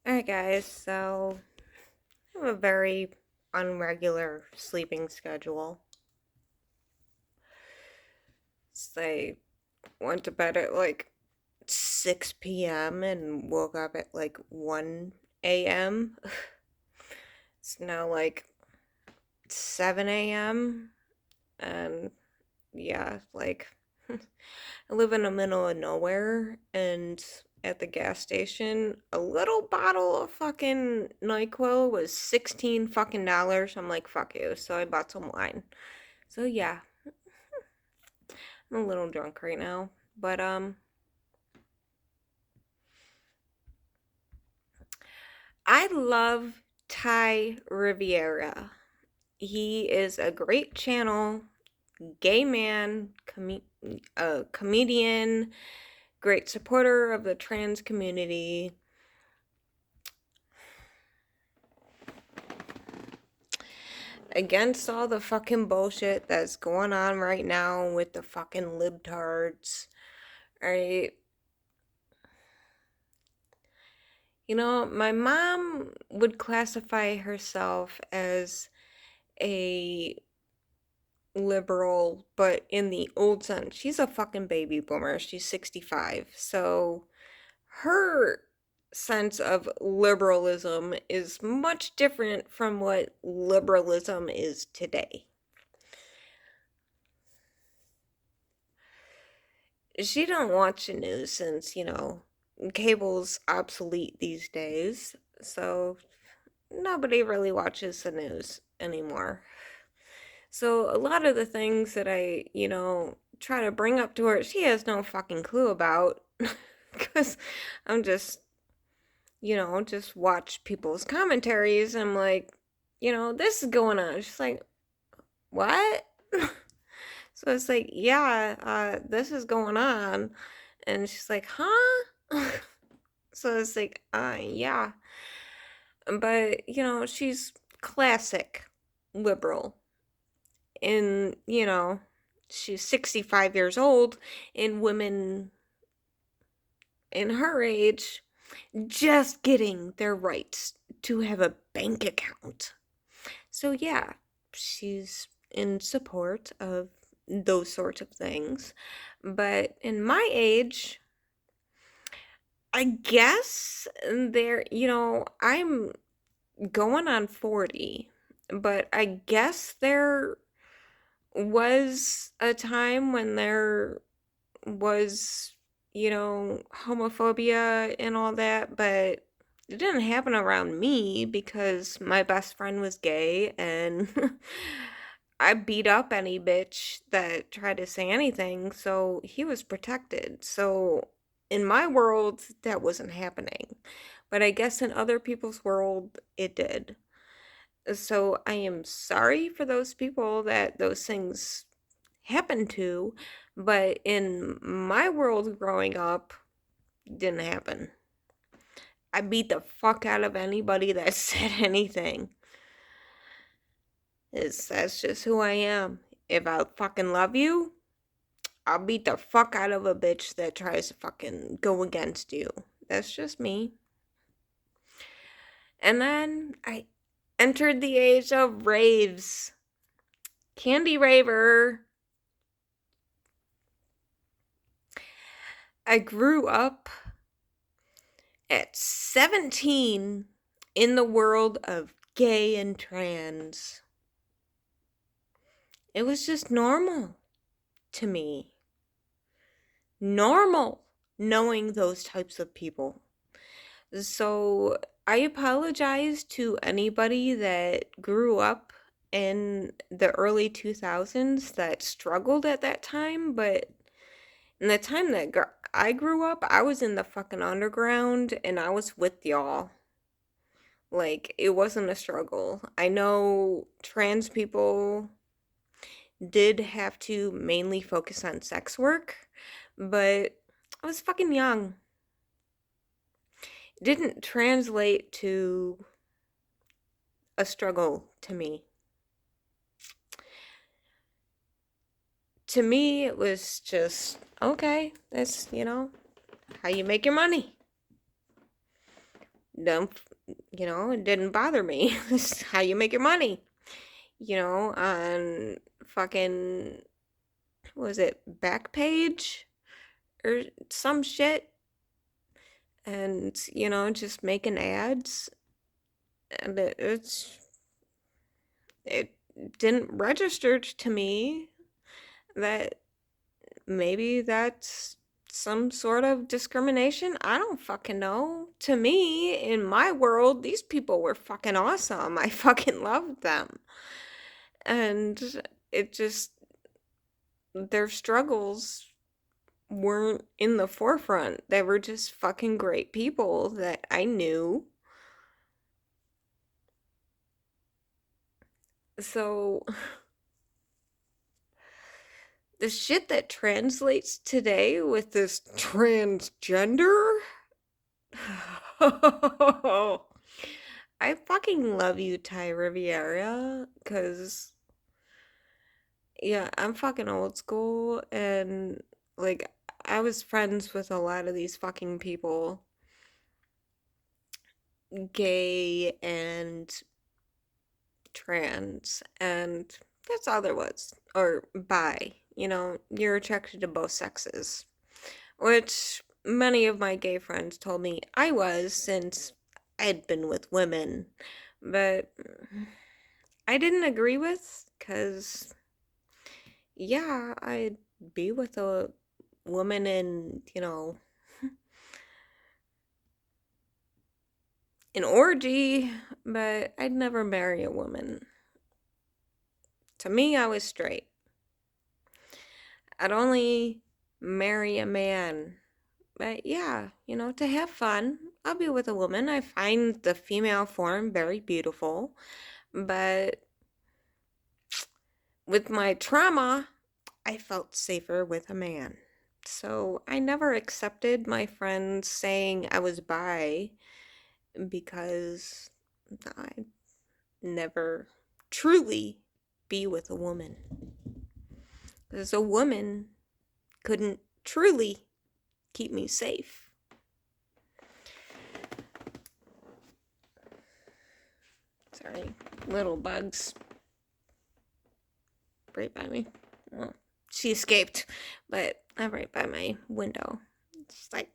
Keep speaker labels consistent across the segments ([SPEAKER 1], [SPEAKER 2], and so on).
[SPEAKER 1] Alright, guys, so I have a very unregular sleeping schedule. So I went to bed at like 6 p.m. and woke up at like 1 a.m. It's now like 7 a.m. And yeah, like I live in the middle of nowhere, and at the gas station, a little bottle of fucking NyQuil was 16 fucking dollars. I'm like, fuck you. So I bought some wine. So yeah, I'm a little drunk right now. But I love Ty Riviera. He is a great channel, gay man, comedian, great supporter of the trans community. Against all the fucking bullshit that's going on right now with the fucking libtards, right? You know, my mom would classify herself as a liberal, but in the old sense. She's a fucking baby boomer. She's 65. So her sense of liberalism is much different from what liberalism is today. She don't watch the news since, cable's obsolete these days. So nobody really watches the news anymore. So a lot of the things that I try to bring up to her, she has no fucking clue about. Because I'm just watch people's commentaries. I'm like, this is going on. She's like, what? So it's like, yeah, this is going on. And she's like, huh? So it's like, yeah. But, she's classic liberal. And, she's 65 years old, and women in her age just getting their rights to have a bank account. So, yeah, she's in support of those sorts of things. But in my age, I guess I'm going on 40, but I guess there was a time when there was, homophobia and all that, but it didn't happen around me because my best friend was gay and I beat up any bitch that tried to say anything, so he was protected. So in my world, that wasn't happening. But I guess in other people's world, it did. So I am sorry for those people that those things happened to, but in my world growing up, didn't happen. I beat the fuck out of anybody that said anything. That's just who I am. If I fucking love you, I'll beat the fuck out of a bitch that tries to fucking go against you. That's just me. And then I entered the age of raves. Candy raver. I grew up at 17 in the world of gay and trans. It was just normal to me. Normal knowing those types of people. So I apologize to anybody that grew up in the early 2000s that struggled at that time, but in the time that I grew up, I was in the fucking underground and I was with y'all. Like, it wasn't a struggle. I know trans people did have to mainly focus on sex work, but I was fucking young. It didn't translate to a struggle to me. To me, it was just, okay, that's, how you make your money. Don't, it didn't bother me. This is how you make your money, on fucking, what was it, Backpage or some shit, and, just making ads, and it didn't register to me that maybe that's some sort of discrimination. I don't fucking know. To me, in my world, these people were fucking awesome. I fucking loved them. And it just, their struggles weren't in the forefront. They were just fucking great people that I knew. So, the shit that translates today with this transgender. I fucking love you, Ty Riviera, because, yeah, I'm fucking old school, and, like, I was friends with a lot of these fucking people, gay and trans, and that's all there was. Or bi, you're attracted to both sexes, which many of my gay friends told me I was since I'd been with women, but I didn't agree with, because, yeah, I'd be with a woman in, an orgy, but I'd never marry a woman. To me, I was straight. I'd only marry a man. But yeah, to have fun, I'll be with a woman. I find the female form very beautiful, but with my trauma, I felt safer with a man. So I never accepted my friends saying I was bi because I never truly be with a woman. Because a woman couldn't truly keep me safe. Sorry, little bugs right by me. Well, she escaped, but I'm right by my window. It's like,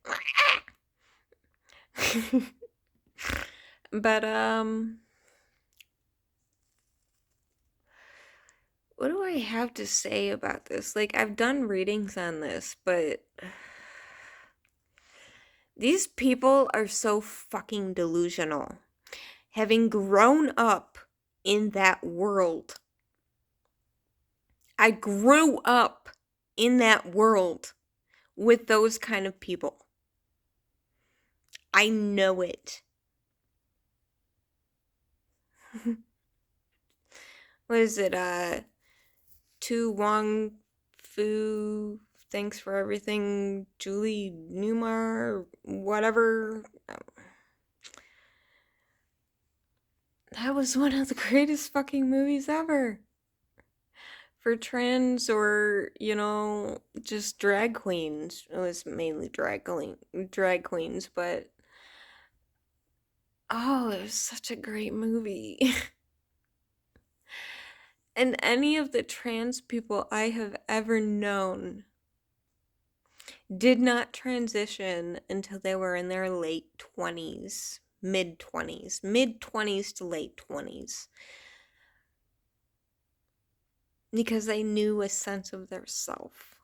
[SPEAKER 1] but what do I have to say about this? Like, I've done readings on this, but these people are so fucking delusional. Having grown up in that world, I grew up in that world with those kind of people. I know it. What is it? Tu Wong Fu, thanks for everything, Julie Newmar, whatever. That was one of the greatest fucking movies ever. For trans or, just drag queens. It was mainly drag queens, but oh, it was such a great movie. And any of the trans people I have ever known did not transition until they were in their late 20s, mid 20s to late 20s. Because they knew a sense of their self.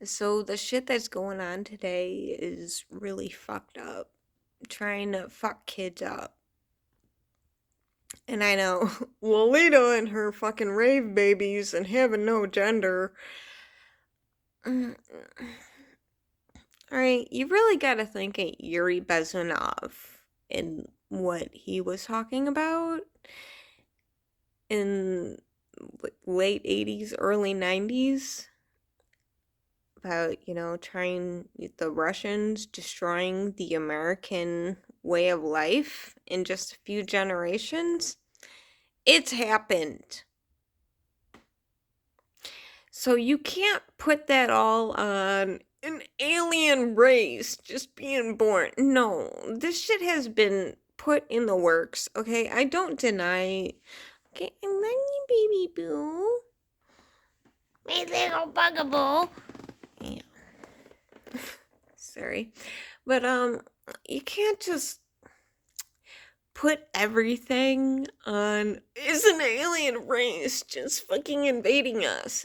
[SPEAKER 1] So the shit that's going on today is really fucked up. Trying to fuck kids up. And I know Lolita and her fucking rave babies and having no gender. Alright, you really gotta think of Yuri Bezmenov and what he was talking about in late 80s, early 90s. About, trying the Russians destroying the American way of life in just a few generations. It's happened. So you can't put that all on an alien race just being born. No, this shit has been put in the works, okay? I don't deny. Okay, I love you, baby boo. My little bugaboo. Yeah, sorry. But, you can't just put everything on, is an alien race just fucking invading us.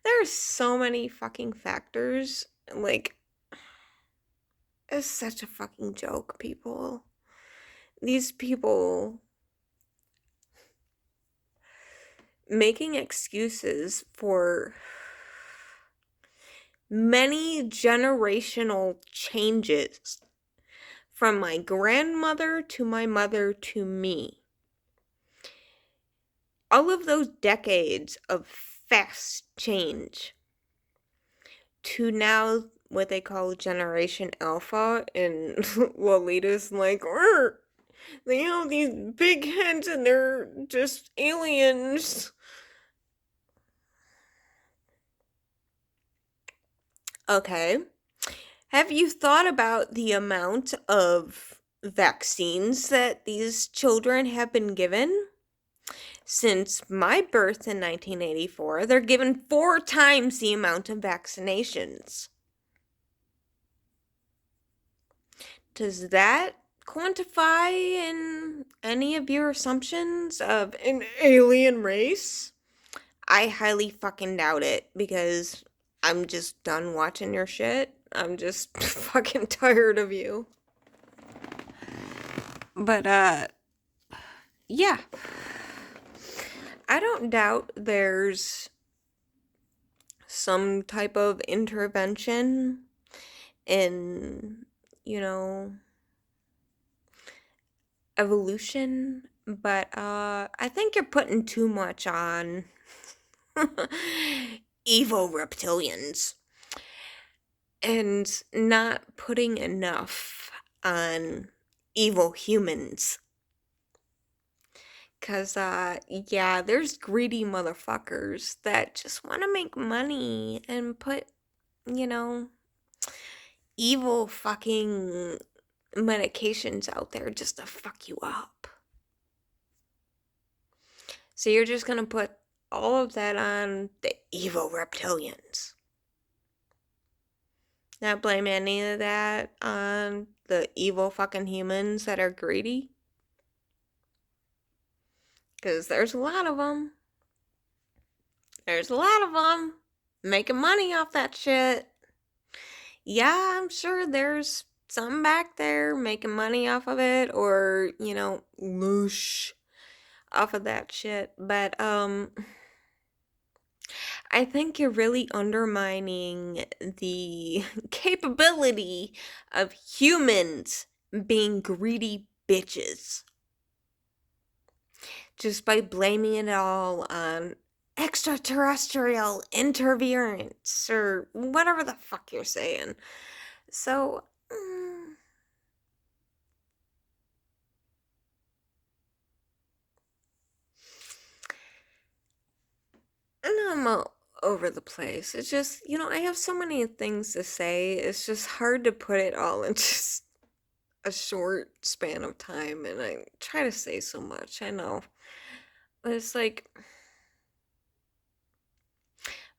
[SPEAKER 1] There are so many fucking factors. Like, it's such a fucking joke, people. These people making excuses for many generational changes from my grandmother to my mother to me. All of those decades of fast change to now what they call Generation Alpha, and Lolita's like, they have these big heads and they're just aliens. Okay. Have you thought about the amount of vaccines that these children have been given? Since my birth in 1984, they're given 4 times the amount of vaccinations. Does that quantify in any of your assumptions of an alien race? I highly fucking doubt it because I'm just done watching your shit. I'm just fucking tired of you. But, yeah. I don't doubt there's some type of intervention in, evolution, but I think you're putting too much on evil reptilians and not putting enough on evil humans. Cause yeah, there's greedy motherfuckers that just want to make money and put, you know, evil fucking medications out there just to fuck you up. So you're just gonna put all of that on the evil reptilians. Not blame any of that on the evil fucking humans that are greedy. Because there's a lot of them. There's a lot of them making money off that shit. Yeah, I'm sure there's some back there making money off of it or, loosh off of that shit. But, I think you're really undermining the capability of humans being greedy bitches just by blaming it all on extraterrestrial interference or whatever the fuck you're saying. So, and I'm all over the place. It's just, I have so many things to say. It's just hard to put it all in just a short span of time, and I try to say so much. I know. But it's like,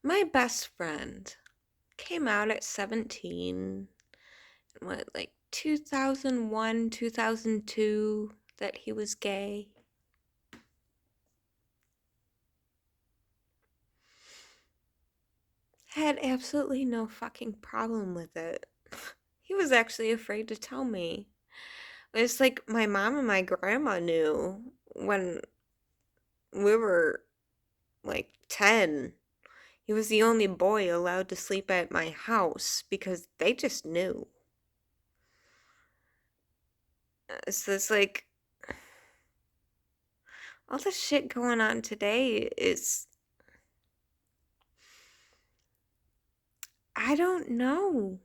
[SPEAKER 1] my best friend came out at 17, what, like 2001, 2002, that he was gay. Had absolutely no fucking problem with it. He was actually afraid to tell me. It's like my mom and my grandma knew when we were like 10. He was the only boy allowed to sleep at my house because they just knew. So it's like all the shit going on today is, I don't know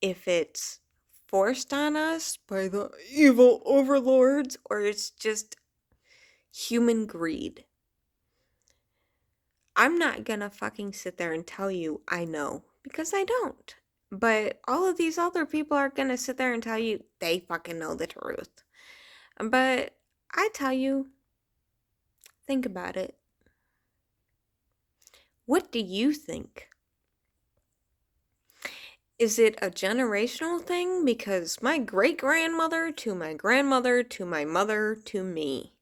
[SPEAKER 1] if it's forced on us by the evil overlords or it's just human greed. I'm not gonna fucking sit there and tell you I know Because I don't. But all of these other people are gonna sit there and tell you they fucking know the truth. But I tell you, think about it. What do you think? Is it a generational thing? Because my great grandmother to my grandmother to my mother to me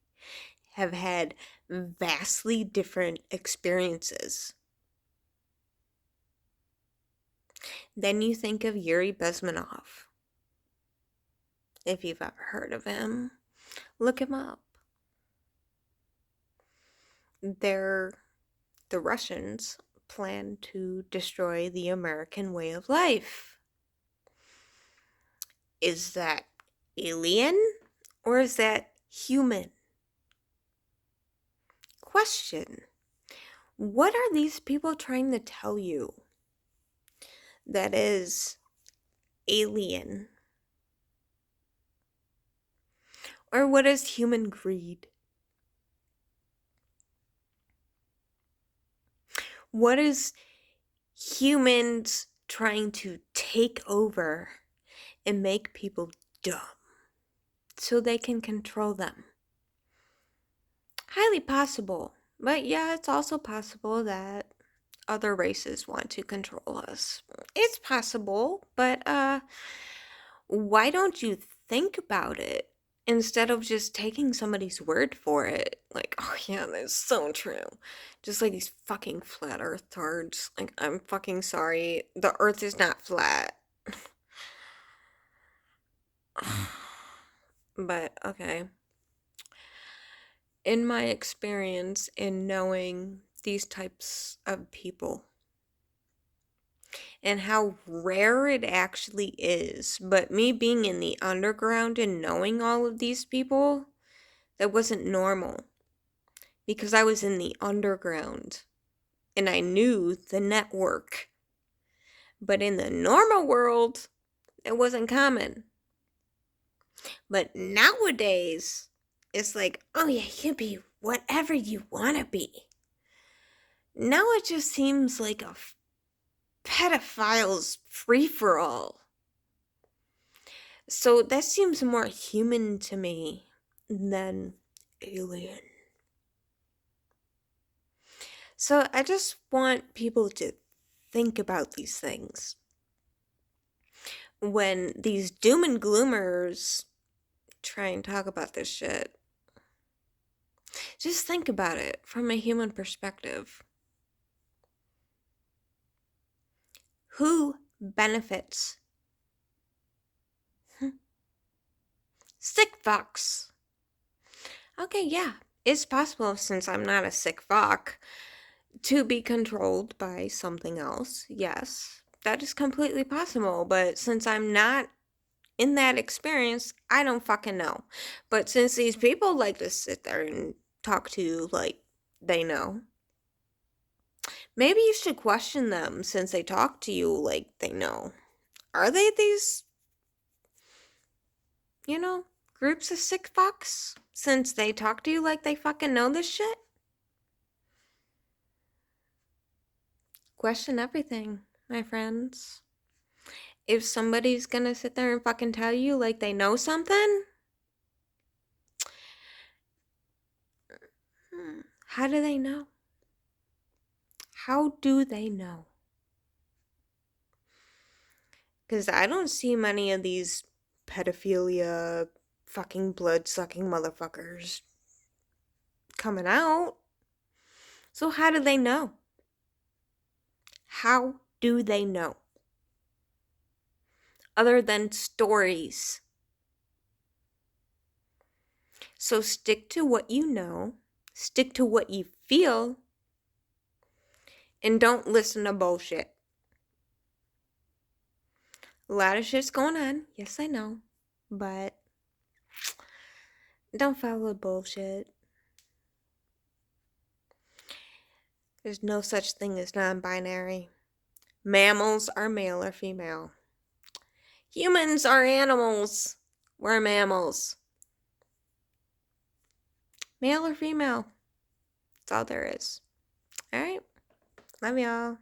[SPEAKER 1] have had vastly different experiences. Then you think of Yuri Bezmenov. If you've ever heard of him, look him up. The Russians plan to destroy the American way of life. Is that alien or is that human? Question. What are these people trying to tell you that is alien? Or what is human greed? What is humans trying to take over and make people dumb so they can control them? Highly possible. But yeah, it's also possible that other races want to control us. It's possible, but why don't you think about it instead of just taking somebody's word for it? Like, oh yeah, that's so true. Just like these fucking flat earth tards. Like, I'm fucking sorry. The earth is not flat. But okay. In my experience in knowing these types of people and how rare it actually is, but me being in the underground and knowing all of these people, that wasn't normal because I was in the underground and I knew the network. But in the normal world, it wasn't common. But nowadays, it's like, oh yeah, you be whatever you want to be. Now it just seems like a pedophile's free-for-all. So that seems more human to me than alien. So I just want people to think about these things. When these doom and gloomers try and talk about this shit, just think about it from a human perspective. Who benefits? Sick fucks. Okay, yeah, it's possible since I'm not a sick fuck to be controlled by something else. Yes, that is completely possible. But since I'm not in that experience, I don't fucking know. But since these people like to sit there and talk to you like they know, maybe you should question them since they talk to you like they know. Are they these, groups of sick fucks since they talk to you like they fucking know this shit? Question everything, my friends. If somebody's gonna sit there and fucking tell you like they know something, how do they know? How do they know? Because I don't see many of these pedophilia, fucking blood-sucking motherfuckers coming out. So how do they know? How do they know? Other than stories. So stick to what you know, stick to what you feel, and don't listen to bullshit. A lot of shit's going on, yes I know, but don't follow bullshit. There's no such thing as non-binary. Mammals are male or female. Humans are animals. We're mammals. Male or female. That's all there is. Alright. Love y'all.